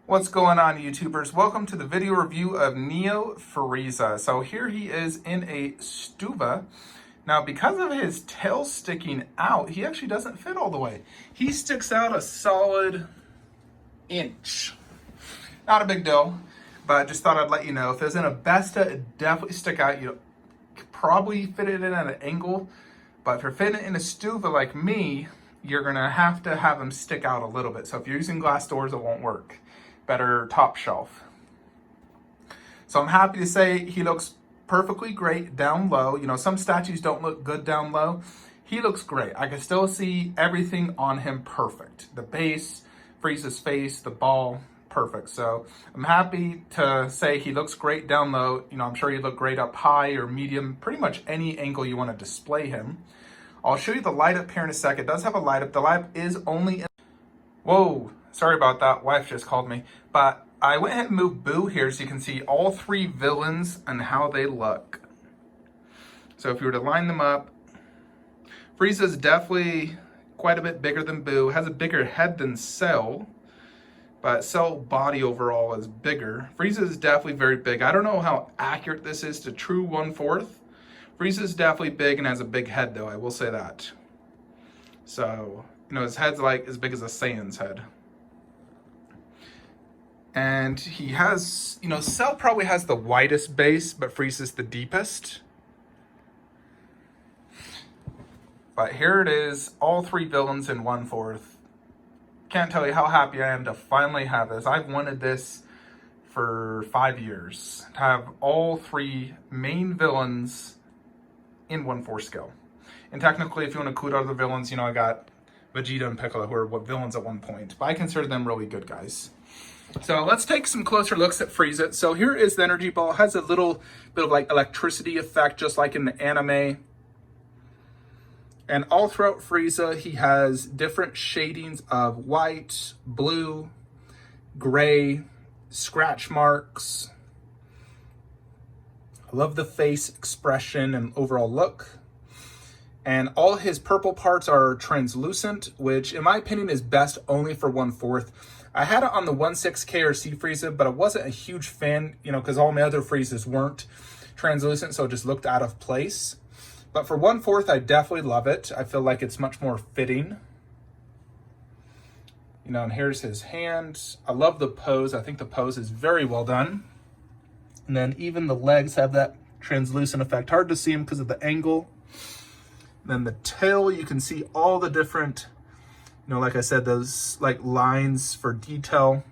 What's going on, YouTubers? Welcome to the video review of Frieza. So here he is in a stuva. Now, because of his tail sticking out, he actually doesn't fit all the way. He sticks out a solid inch. Not a big deal, but just thought I'd let you know. If it was in a Besta, it'd definitely stick out. You could probably fit it in at an angle, but if you're fitting it in a stuva like me, you're gonna have to have them stick out a little bit. So if you're using glass doors, it won't work. Better top shelf. So I'm happy to say he looks perfectly great down low. You know, some statues don't look good down low. He looks great. I can still see everything on him perfect. The base, Frieza's face, the ball, perfect. So I'm happy to say he looks great down low. You know, I'm sure he'd look great up high or medium, pretty much any angle you want to display him. I'll show you the light up here in a sec. It does have a light up. The light up is only in... Whoa. Sorry about that, wife just called me. But I went ahead and moved Boo here so you can see all three villains and how they look. So if you were to line them up, Frieza's definitely quite a bit bigger than Boo, has a bigger head than Cell, but Cell body overall is bigger. Frieza is definitely very big. I don't know how accurate this is to true 1/4. Frieza's definitely big and has a big head though, I will say that. So, you know, his head's like as big as a Saiyan's head. And he has, you know, Cell probably has the widest base, but Frieza's the deepest. But here it is, all three villains in 1/4. Can't tell you how happy I am to finally have this. I've wanted this for 5 years, to have all three main villains in 1/4 scale. And technically, if you want to include other villains, you know, I got Vegeta and Piccolo, who were villains at one point. But I consider them really good guys. So let's take some closer looks at Frieza. So here is the energy ball. It has a little bit of like electricity effect, just like in the anime. And all throughout Frieza, he has different shadings of white, blue, gray, scratch marks. I love the face expression and overall look. And all his purple parts are translucent, which in my opinion is best only for 1/4. I had it on the 1/6 KRC Frieza, but I wasn't a huge fan, you know, because all my other Friezas weren't translucent, so it just looked out of place. But for 1/4, I definitely love it. I feel like it's much more fitting. You know, and here's his hand. I love the pose. I think the pose is very well done. And then even the legs have that translucent effect. Hard to see him because of the angle. And then the tail, you can see all the different, you know, like I said, those like lines for detail.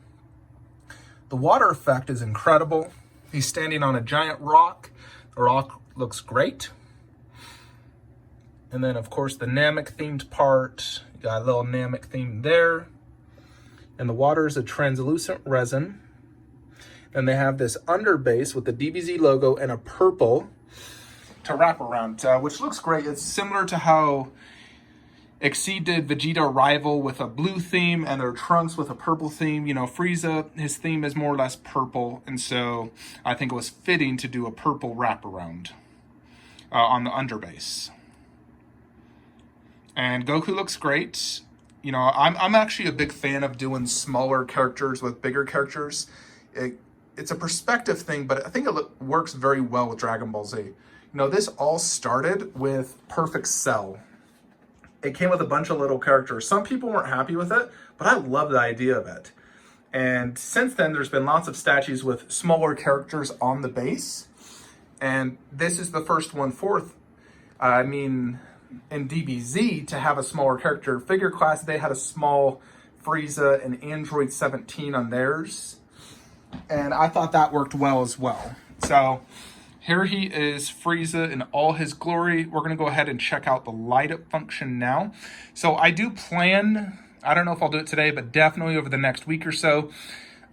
The water effect is incredible. He's standing on a giant rock. The rock looks great. And then of course the Namek themed part. You got a little Namek theme there. And the water is a translucent resin. And they have this underbase with the DBZ logo and a purple to wrap around, which looks great. It's similar to how Exceed did Vegeta Arrival with a blue theme and their trunks with a purple theme. You know, Frieza, his theme is more or less purple, and so I think it was fitting to do a purple wraparound on the underbase. And Goku looks great. You know, I'm actually a big fan of doing smaller characters with bigger characters. It's a perspective thing, but I think it works very well with Dragon Ball Z. You know, this all started with Perfect Cell. It came with a bunch of little characters. Some people weren't happy with it, but I love the idea of it. And since then, there's been lots of statues with smaller characters on the base. And this is the first 1/4. I mean, in DBZ, to have a smaller character. Figure Class, they had a small Frieza and Android 17 on theirs. And I thought that worked well as well. So here he is, Frieza in all his glory. We're going to go ahead and check out the light up function now. So I do plan, I don't know if I'll do it today, but definitely over the next week or so,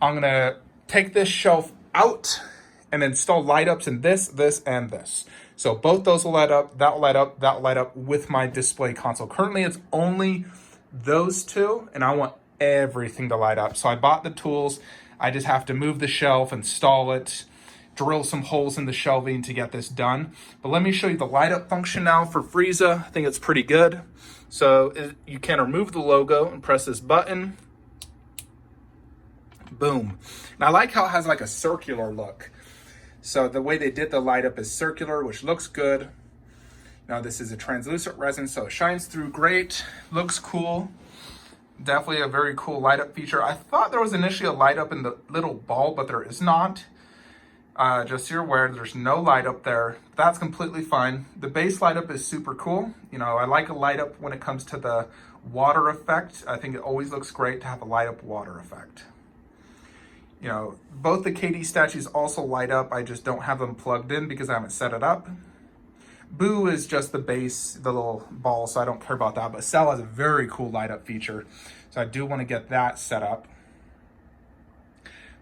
I'm going to take this shelf out and install light ups in this, and this. So both those will light up, that will light up, that will light up with my display console. Currently it's only those two, and I want everything to light up. So I bought the tools. I just have to move the shelf, install it, drill some holes in the shelving to get this done. But let me show you the light up function now for Frieza. I think it's pretty good. So you can remove the logo and press this button. Boom. And I like how it has like a circular look. So the way they did the light up is circular, which looks good. Now this is a translucent resin, so it shines through great, looks cool. Definitely a very cool light up feature. I thought there was initially a light up in the little ball, but there is not. Just so you're aware, there's no light up there. That's completely fine. The base light up is super cool. You know, I like a light up when it comes to the water effect. I think it always looks great to have a light up water effect. You know, both the KD statues also light up. I just don't have them plugged in because I haven't set it up. Boo is just the base, the little ball, so I don't care about that. But Cell has a very cool light up feature, so I do want to get that set up.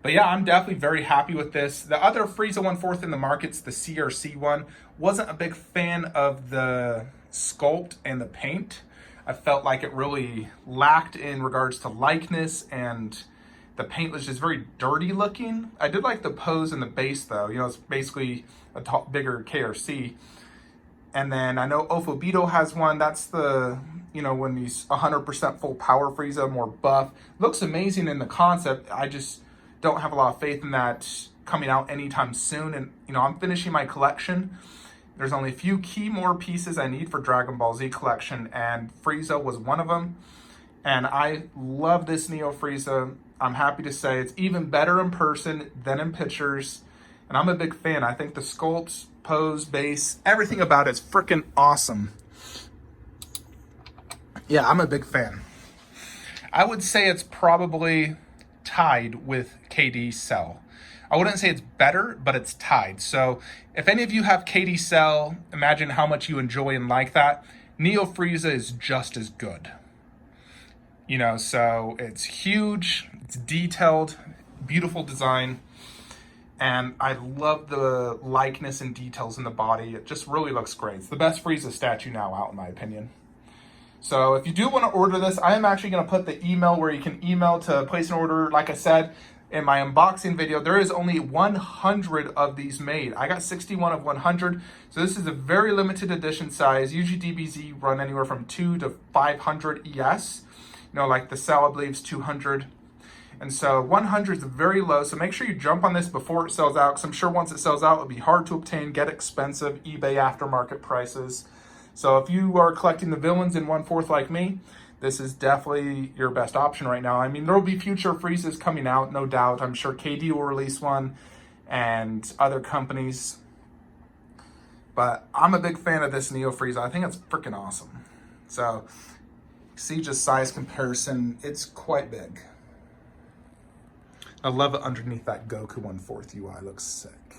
But yeah, I'm definitely very happy with this. The other Frieza 1/4 in the market's the CRC one. Wasn't a big fan of the sculpt and the paint. I felt like it really lacked in regards to likeness, and the paint was just very dirty looking. I did like the pose and the base though. You know, it's basically a bigger KRC. And then I know Ofobito has one. That's the, you know, when he's 100% full power Frieza, more buff. Looks amazing in the concept. I just don't have a lot of faith in that coming out anytime soon. And, you know, I'm finishing my collection. There's only a few key more pieces I need for Dragon Ball Z collection, and Frieza was one of them. And I love this Neo Frieza. I'm happy to say it's even better in person than in pictures. And I'm a big fan. I think the sculpts, pose, base, everything about it's freaking awesome. Yeah, I'm a big fan. I would say it's probably tied with KD Cell. I wouldn't say it's better, but it's tied. So if any of you have KD Cell, imagine how much you enjoy and like that. Neo Frieza is just as good. You know, so it's huge, it's detailed, beautiful design. And I love the likeness and details in the body. It just really looks great. It's the best Frieza statue now out, in my opinion. So if you do want to order this, I am actually going to put the email where you can email to place an order. Like I said in my unboxing video, there is only 100 of these made. I got 61 of 100. So this is a very limited edition size. Usually DBZ run anywhere from 2 to 500 ES. You know, like the Cell, I believe, is 200. And so 100 is very low, so make sure you jump on this before it sells out, because I'm sure once it sells out, it'll be hard to obtain, get expensive, eBay aftermarket prices. So if you are collecting the villains in 1/4 like me, this is definitely your best option right now. I mean, there will be future Friezas coming out, no doubt. I'm sure KD will release one and other companies. But I'm a big fan of this Neo Frieza. I think it's freaking awesome. So see just size comparison, it's quite big. I love it underneath that Goku 1/4 UI. Looks sick.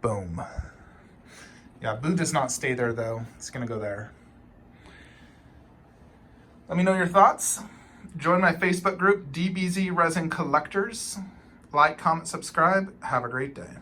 Boom. Yeah, Boo does not stay there though. It's gonna go there. Let me know your thoughts. Join my Facebook group, DBZ Resin Collectors. Like, comment, subscribe. Have a great day.